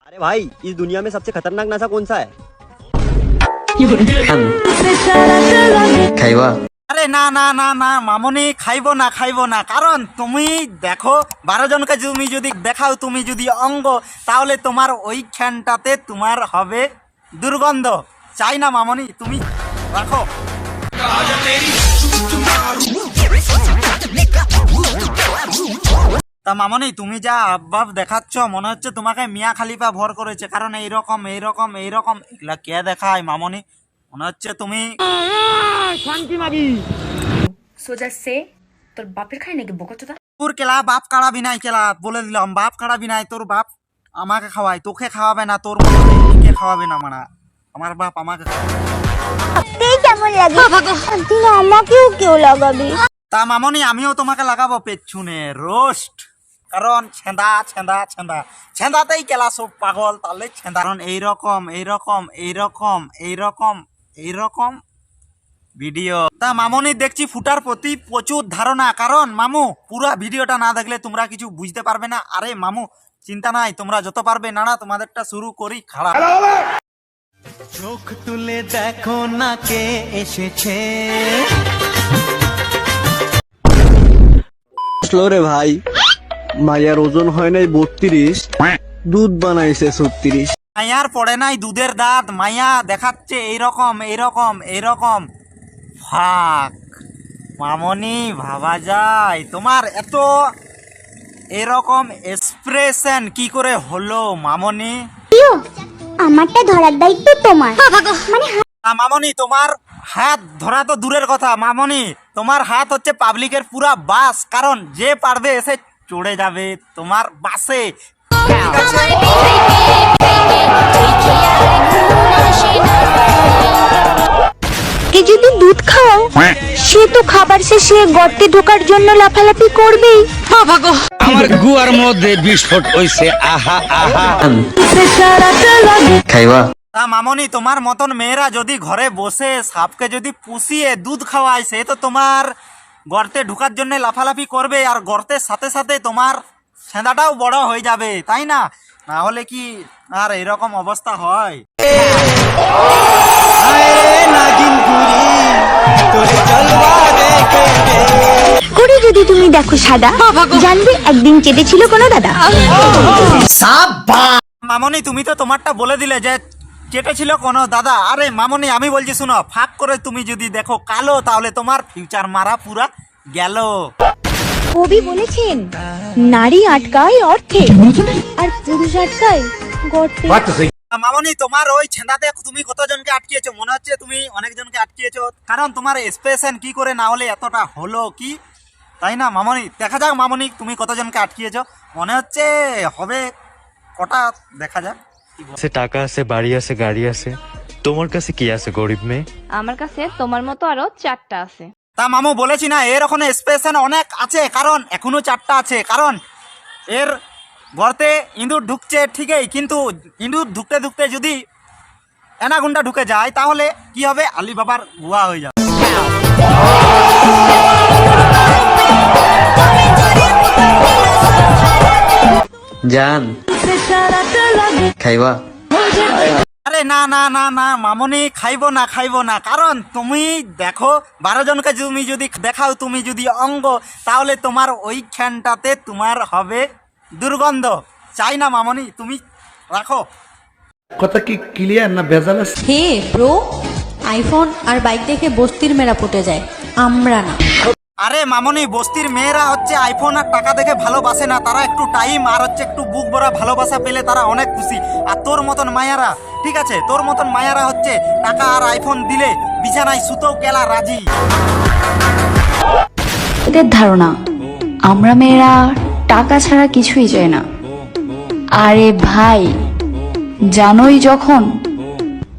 अरे भाई इस दुनिया में सबसे खतरनाक नशा कौन सा है? খাইবা? আরে না না না না মামনি, খাইবো না, কারণ তুমি দেখো 12 জনকে তুমি যদি দেখাও, তুমি যদি অঙ্গ, তাহলে তোমার ওইখানটাতে তোমার হবে দুর্গন্ধ। চাই না মামনি, তুমি রাখো। তা মামনি, তুমি যা আব্বাব দেখাচ্ছ মনে হচ্ছে তোমাকে মিয়া খালিফা ভর করেছে, কারণ এইরকম এগুলা কে দেখায় মামনি? মনে হচ্ছে তুমি সোজা সে তোর বাপের খাই নাকি বোকাচোদা? তোর কেলা বাপ কাড়াবি নাই, কেলা বলে দিলাম, বাপ কাড়াবি নাই। তোর বাপ আমাকে খাওয়ায়, তোকে খাওয়াবে না, তোর কে খাওয়াবে না, মানে আমার বাপ আমাকে কেমন লাগে তুই আমাকেও কেউ লাগাবি? তা মামনি, আমিও তোমাকে লাগাবো পেছনে রোস্ট, কারণ ছেঁদাতেই কেলা সব পাগল, তাহলে ছেঁদা। কারণ এইরকম ভিডিও। তা মামনি দেখছি ফুটার প্রতি প্রচুর ধারণা, কারণ মামু পুরা ভিডিওটা না দেখলে তোমরা কিছু বুঝতে পারবে না। আরে মামু চিন্তা নাই, তোমরা যত পারবে নানা তোমাদেরটা শুরু করি। খারাপ চোখ তুলে দেখো না কে এসেছে। রে ভাই, মায়ার ওজন হয় নাই 32, দুধ বানাইছে 36। মায়ার পড়ে নাই দুধের দাঁত, মায়া দেখাচ্ছে এইরকম ফাক। মামনি ভাবা যায় তোমার এত এরকম এক্সপ্রেশন কি করে হলো মামনি? আমারটা ধরার দায়িত্ব তোমার। মানে মামনি তোমার হাত ধরা তো দূরের কথা, মামনি তোমার হাত হচ্ছে পাবলিকের পুরা বাস, কারণ যে পারবে এসে চড়ে যাবে তোমার বাসে। ঠিক আছে, কে যদি দুধ খাও সে তো খাবার শেষে গর্তে ঢোকার জন্য লাফালাফি করবেই। আমার গুয়ার মধ্যে বিস্ফোট হইছে। আহা আহা। খাইবা? তা মামনি তোমার মতন মেয়েরা যদি ঘরে বসে সাপকে যদি পুষিয়ে দুধ খাওয়ায়, সে তো তোমার গর্তে ঢুকার জন্য লাফালাফি করবে, আর গর্তের সাথে সাথে তোমার ছেঁদাটাও বড় হয়ে যাবে, তাই না? না হলে কি আর এরকম অবস্থা হয়? করে যদি তুমি দেখো সাদা, জানবে একদিন চেটেছিল কোনো দাদা। মামনি তুমি তো তোমারটা বলে দিলে যে চেটেছিল কোনো দাদা। আরে মামনি আমি বলছি শুনো, ফাঁক করে তুমি যদি দেখো কালো, তাহলে তোমার ফিউচার মারা পুরা গেল। কবি বলেছেন নারী আটকায় অর্থে আর পুরুষ আটকায় গর্তে। মামনি তোমার ওই ছেঁদাতে তুমি কতজনকে আটকিয়েছো? মনে হচ্ছে তুমি অনেকজনকে আটকিয়েছো, কারণ তোমার এক্সপ্রেশন কি করে না হলে এতটা হলো কি, তাই না মামনি? দেখা যাক মামনি তুমি কতজনকে আটকিয়েছো, মনে হচ্ছে হবে কটা, দেখা যাক। সে টাকা আছে, বাড়ি আছে, গাড়ি আছে, তোমার কাছে কি আছে গরিব মেয়ে? আমার কাছে তোমার মতো আরো 4টা আছে। তা মামু বলেছি না এর ওখানে স্পেশন অনেক আছে, কারণ এখনো 4টা আছে, কারণ এর গর্তে ইঁদুর ঢুকছে ঠিকই, কিন্তু ইঁদুর ঢুকতে ঢুকতে যদি এনাগুন্ডা ঢুকে যায়, তাহলে কি হবে? আলী বাবার গুয়া হয়ে যাবে। জান খাইবা? আরে না না না না মামনি, খাইবো না, কারণ তুমি দেখো 12 জনকে তুমি যদি দেখাও, তুমি যদি অঙ্গ, তাহলে তোমার ওইখানটাতে তোমার হবে দুর্গন্ধ। চাই না মামনি, তুমি রাখো। কথা কি ক্লিয়ার না ভেজাল আছে? হে ব্রো, আইফোন আর বাইক দেখে বস্তির মেয়েরা পটে যায়, আমরা না। আরে মামনি বস্তির মেয়েরা হচ্ছে আইফোন আর টাকা দেখে ভালোবাসে না, তারা একটু টাইম আর হচ্ছে একটু বুক ভরা ভালোবাসা পেলে তারা অনেক খুশি। আর তোর মতন মায়ারা, ঠিক আছে, তোর মতন মায়ারা হচ্ছে টাকা আর আইফোন দিলে বিছানায় সুতো কেলা রাজি। এদের ধারণা আমরা মেয়েরা টাকা ছাড়া কিছুই চাই না। আরে ভাই, জানোই যখন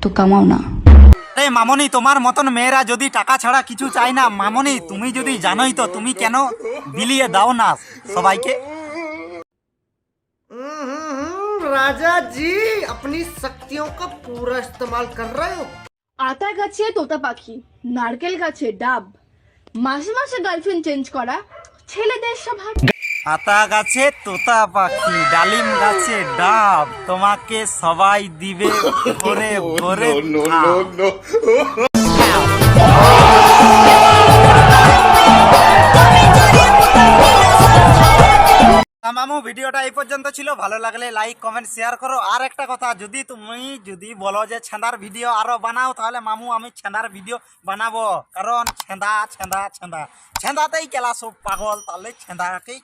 তো কামাও না। আরে মামনি তোমার মতন মেয়েরা যদি টাকা ছাড়া কিছু চায় না, মামনি তুমি যদি জানোই তো তুমি কেন বিলিয়ে দাও না সবাইকে? राजा जी अपनी शक्तियों का पूरा इस्तेमाल कर रहे हो। আতা গাছে তোতা পাখি, নারকেল গাছে ডাব, মাসে মাসে গার্লফ্রেন্ড চেঞ্জ করা ছেলেদের স্বভাব। আতা গাছে তোতা পাখি, ডালিম গাছে ডাব, তোমাকে সবাই দিবে ভরে ভরে ভাব। মামু ভিডিওটা এই পর্যন্ত ছিল, ভালো লাগলে লাইক কমেন্ট শেয়ার করো। আর একটা কথা, যদি বলো যে ছেঁদার ভিডিও আরো বানাও, তাহলে মামু আমি ছেঁদার ভিডিও বানাবো, কারণ ছেঁদাতেই কেলা সব পাগল, তাহলে ছেঁদাকেই